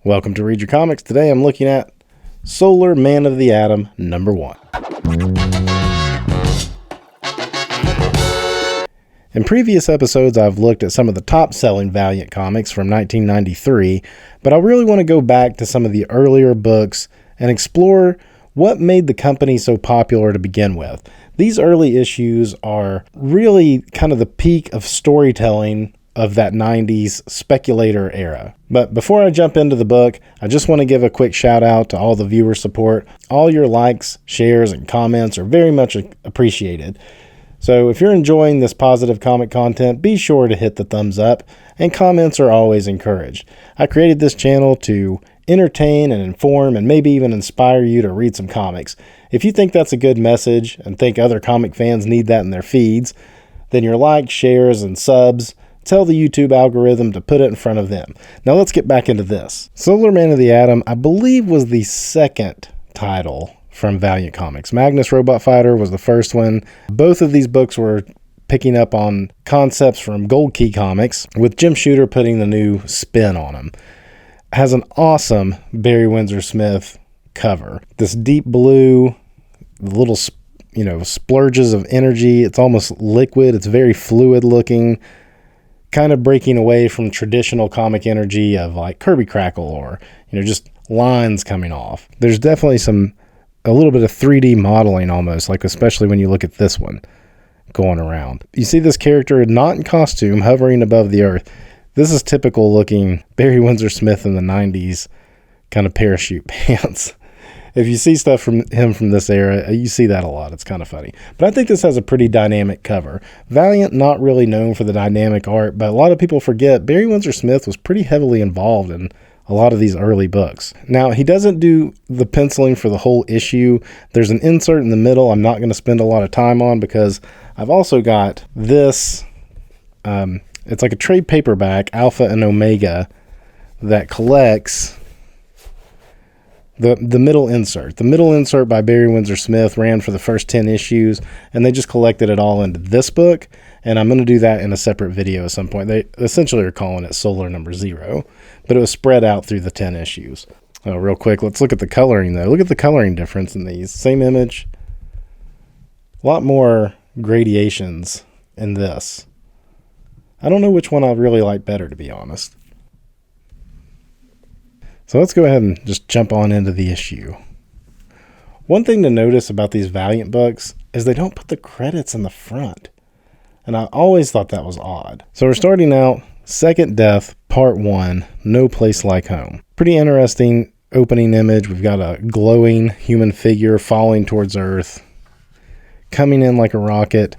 Welcome to Read Your Comics. Today I'm looking at Solar Man of the Atom #1. In previous episodes, I've looked at some of the top-selling Valiant comics from 1993, but I really want to go back to some of the earlier books and explore what made the company so popular to begin with. These early issues are really kind of the peak of storytelling of that 90s speculator era. But before I jump into the book, I just want to give a quick shout out to all the viewer support. All your likes, shares, and comments are very much appreciated. So if you're enjoying this positive comic content, be sure to hit the thumbs up, and comments are always encouraged. I created this channel to entertain and inform and maybe even inspire you to read some comics. If you think that's a good message and think other comic fans need that in their feeds, then your likes, shares, and subs tell the YouTube algorithm to put it in front of them. Now let's get back into this. Solar Man of the Atom, I believe, was the second title from Valiant Comics. Magnus Robot Fighter was the first one. Both of these books were picking up on concepts from Gold Key Comics, with Jim Shooter putting the new spin on them. It has an awesome Barry Windsor Smith cover. This deep blue, little splurges of energy. It's almost liquid. It's very fluid looking, kind of breaking away from traditional comic energy of like Kirby Crackle or, just lines coming off. There's definitely a little bit of 3D modeling almost, like especially when you look at this one going around. You see this character not in costume hovering above the earth. This is typical looking Barry Windsor Smith in the 90s kind of parachute pants. If you see stuff from him from this era, you see that a lot. It's kind of funny. But I think this has a pretty dynamic cover. Valiant, not really known for the dynamic art, but a lot of people forget Barry Windsor Smith was pretty heavily involved in a lot of these early books. Now, he doesn't do the penciling for the whole issue. There's an insert in the middle I'm not going to spend a lot of time on because I've also got this. It's like a trade paperback, Alpha and Omega, that collects the middle insert. The middle insert by Barry Windsor Smith ran for the first 10 issues, and they just collected it all into this book, and I'm going to do that in a separate video at some point. They essentially are calling it Solar #0, but it was spread out through the 10 issues. Real quick, let's look at the coloring, though. Look at the coloring difference in these. Same image. A lot more gradations in this. I don't know which one I really like better, to be honest. So let's go ahead and just jump on into the issue. One thing to notice about these Valiant books is they don't put the credits in the front. And I always thought that was odd. So we're starting out, Second Death, Part 1, No Place Like Home. Pretty interesting opening image. We've got a glowing human figure falling towards Earth, coming in like a rocket.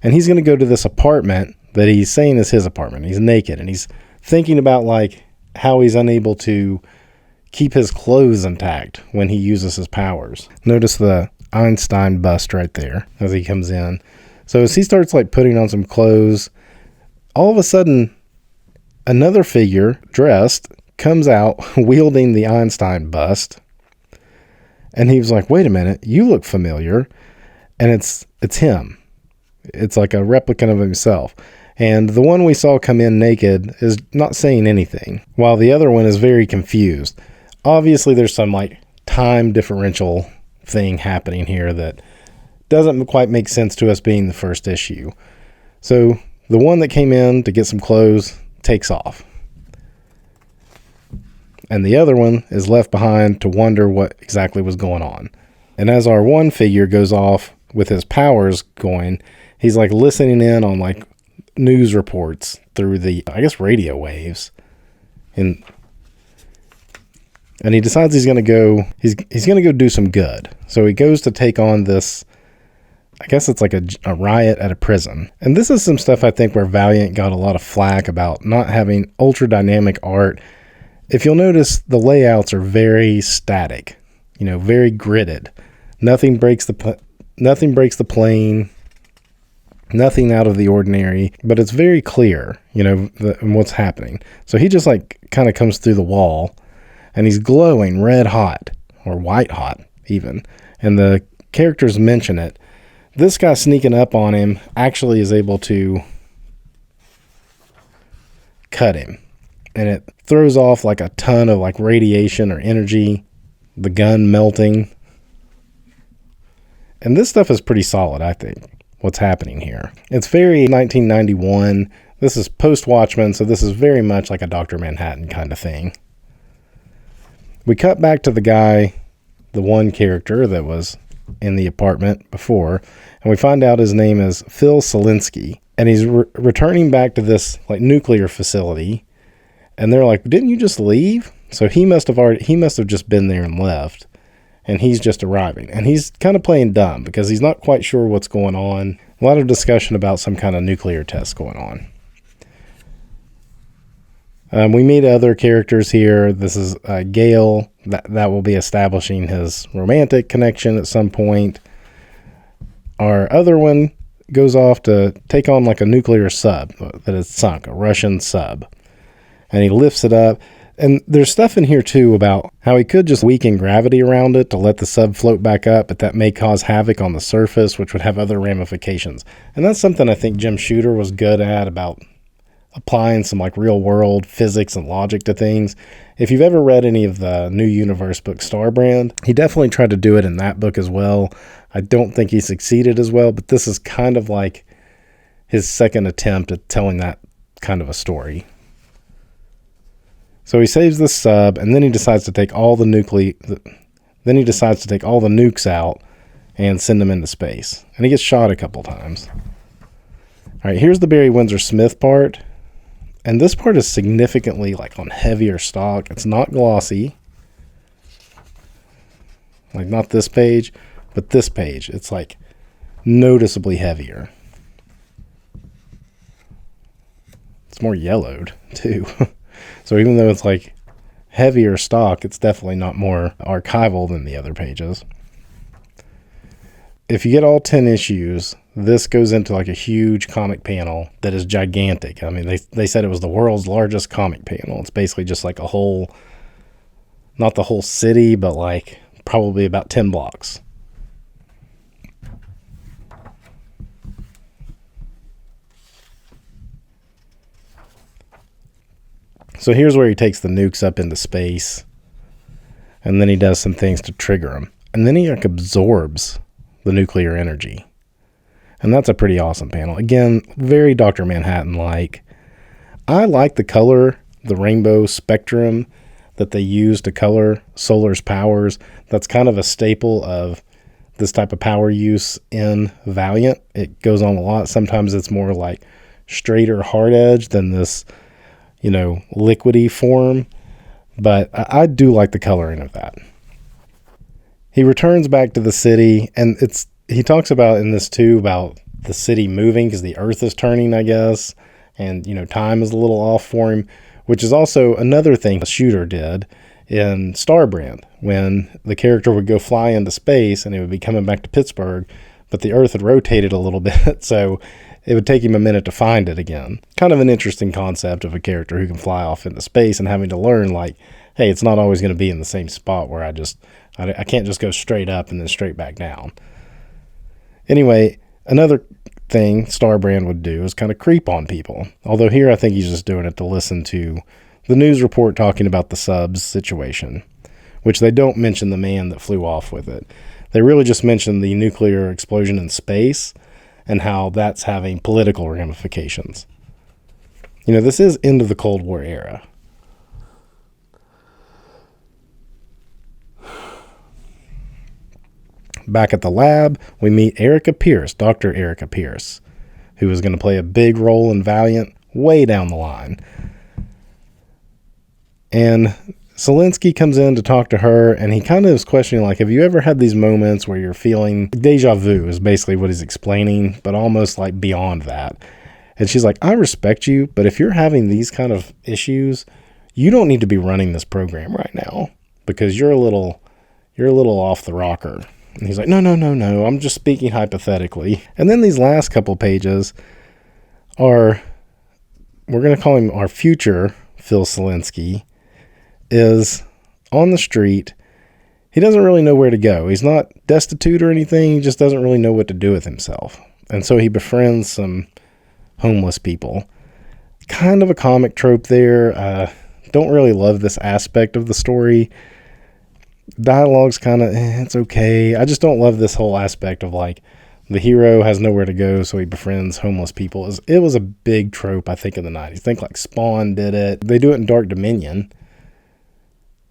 And he's going to go to this apartment that he's saying is his apartment. He's naked, and he's thinking about like how he's unable to keep his clothes intact when he uses his powers. Notice the Einstein bust right there as he comes in. So as he starts like putting on some clothes, all of a sudden another figure dressed comes out wielding the Einstein bust. And he was like, wait a minute, you look familiar. And it's him. It's like a replicant of himself. And the one we saw come in naked is not saying anything, while the other one is very confused. Obviously, there's some like time differential thing happening here that doesn't quite make sense to us being the first issue. So the one that came in to get some clothes takes off. And the other one is left behind to wonder what exactly was going on. And as our one figure goes off with his powers going, he's like listening in on like news reports through the, I guess, radio waves. And he decides he's going to go do some good. So he goes to take on this, I guess it's like a riot at a prison. And this is some stuff I think where Valiant got a lot of flack about not having ultra dynamic art. If you'll notice, the layouts are very static, very gridded. Nothing breaks the plane. Nothing out of the ordinary, but it's very clear, what's happening. So he just like kind of comes through the wall, and he's glowing red hot or white hot even. And the characters mention it. This guy sneaking up on him actually is able to cut him. and it throws off like a ton of like radiation or energy, the gun melting. And this stuff is pretty solid, I think, what's happening here. It's very 1991. This is post-Watchmen, so this is very much like a Dr. Manhattan kind of thing. We cut back to the guy, the one character that was in the apartment before, and we find out his name is Phil Seleski, and he's returning back to this like nuclear facility, and they're like, didn't you just leave? So he must have just been there and left, and he's just arriving, and he's kind of playing dumb because he's not quite sure what's going on. A lot of discussion about some kind of nuclear test going on. We meet other characters here. This is Gale. That will be establishing his romantic connection at some point. Our other one goes off to take on like a nuclear sub that is sunk, a Russian sub. And he lifts it up. And there's stuff in here too about how he could just weaken gravity around it to let the sub float back up, but that may cause havoc on the surface, which would have other ramifications. And that's something I think Jim Shooter was good at, about applying some like real world physics and logic to things. If you've ever read any of the New Universe book Starbrand, he definitely tried to do it in that book as well. I don't think he succeeded as well, but this is kind of like his second attempt at telling that kind of a story. So he saves the sub, and then he decides to take all the nukes out and send them into space. And he gets shot a couple times. All right, here's the Barry Windsor Smith part. And this part is significantly like on heavier stock. It's not glossy. Like not this page, but this page. It's like noticeably heavier. It's more yellowed too. So even though it's like heavier stock, it's definitely not more archival than the other pages. If you get all 10 issues, this goes into like a huge comic panel that is gigantic. I mean, they said it was the world's largest comic panel. It's basically just like a whole, not the whole city, but like probably about 10 blocks. So here's where he takes the nukes up into space, and then he does some things to trigger them. And then he like absorbs the nuclear energy. And that's a pretty awesome panel. Again, very Dr. Manhattan-like. I like the color, the rainbow spectrum that they use to color Solar's powers. That's kind of a staple of this type of power use in Valiant. It goes on a lot. Sometimes it's more like straighter hard edge than this, liquidy form. But I do like the coloring of that. He returns back to the city, and he talks about in this too about the city moving because the earth is turning, I guess, and time is a little off for him, which is also another thing the Shooter did in Starbrand when the character would go fly into space and he would be coming back to Pittsburgh, but the earth had rotated a little bit, so it would take him a minute to find it again. Kind of an interesting concept of a character who can fly off into space and having to learn like, hey, it's not always going to be in the same spot where I can't just go straight up and then straight back down. Anyway, another thing Starbrand would do is kind of creep on people. Although here I think he's just doing it to listen to the news report talking about the subs situation, which they don't mention the man that flew off with it. They really just mention the nuclear explosion in space and how that's having political ramifications. This is into the Cold War era. Back at the lab, we meet Erica Pierce, Dr. Erica Pierce, who is going to play a big role in Valiant way down the line. And Seleski comes in to talk to her, and he kind of is questioning, like, have you ever had these moments where you're feeling deja vu is basically what he's explaining, but almost like beyond that. And she's like, I respect you, but if you're having these kind of issues, you don't need to be running this program right now because you're a little off the rocker. And he's like, no, I'm just speaking hypothetically. And then these last couple pages we're going to call him our future Phil Seleski, is on the street. He doesn't really know where to go. He's not destitute or anything. He just doesn't really know what to do with himself. And so he befriends some homeless people. Kind of a comic trope there. don't really love this aspect of the story. Dialogue's kind of, it's okay. I just don't love this whole aspect of like the hero has nowhere to go, so he befriends homeless people. It was a big trope, I think, in the 90s. I think like Spawn did it. They do it in Dark Dominion,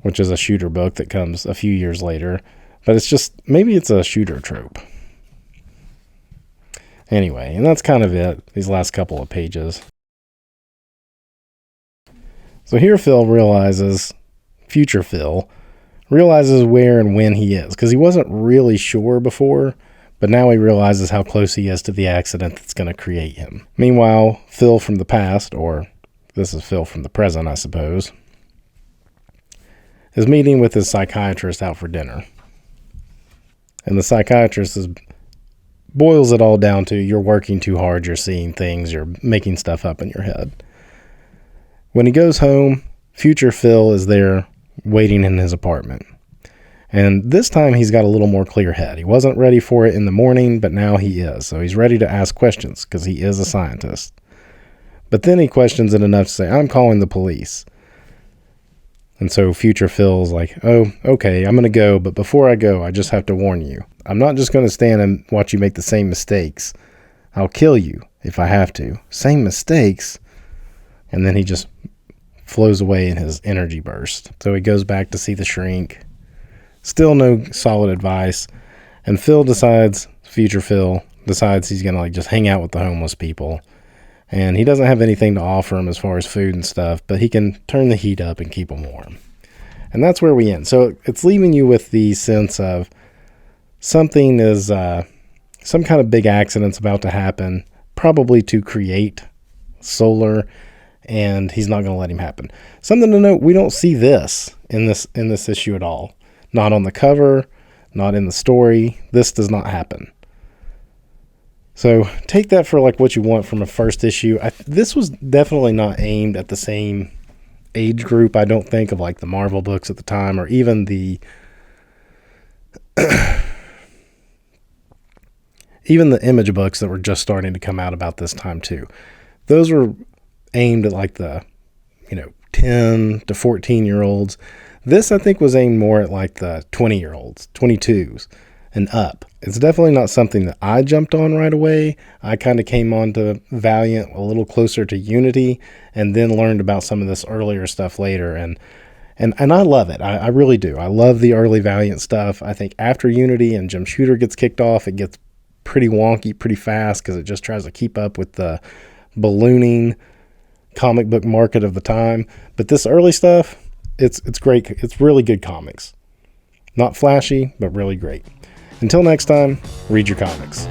which is a shooter book that comes a few years later. But it's just, maybe it's a shooter trope. Anyway, and that's kind of it, these last couple of pages. So here future Phil realizes where and when he is, because he wasn't really sure before, but now he realizes how close he is to the accident that's going to create him. Meanwhile, Phil from the past, or this is Phil from the present, I suppose, is meeting with his psychiatrist out for dinner. And the psychiatrist boils it all down to, you're working too hard, you're seeing things, you're making stuff up in your head. When he goes home, future Phil is there waiting in his apartment. And this time he's got a little more clear head. He wasn't ready for it in the morning, but now he is. So he's ready to ask questions because he is a scientist. But then he questions it enough to say, I'm calling the police. And so future Phil's like, oh, okay, I'm going to go. But before I go, I just have to warn you. I'm not just going to stand and watch you make the same mistakes. I'll kill you if I have to. Same mistakes? And then he just flows away in his energy burst. So he goes back to see the shrink. Still no solid advice. And future Phil decides he's going to like just hang out with the homeless people. And he doesn't have anything to offer them as far as food and stuff, but he can turn the heat up and keep them warm. And that's where we end. So it's leaving you with the sense of something is, some kind of big accident's about to happen, probably to create Solar, and he's not going to let him happen. Something to note, we don't see this in this issue at all. Not on the cover, not in the story. This does not happen. So take that for like what you want from a first issue. This was definitely not aimed at the same age group, I don't think, of like the Marvel books at the time, or even the Image books that were just starting to come out about this time too. Those were aimed at like the 10 to 14-year-olds. This, I think, was aimed more at like the 20-year-olds, 22s and up. It's definitely not something that I jumped on right away. I kind of came on to Valiant a little closer to Unity, and then learned about some of this earlier stuff later. And I love it. I really do. I love the early Valiant stuff. I think after Unity and Jim Shooter gets kicked off, it gets pretty wonky pretty fast because it just tries to keep up with the ballooning comic book market of the time. But this early stuff, it's great. It's really good comics. Not flashy, but really great. Until next time, read your comics.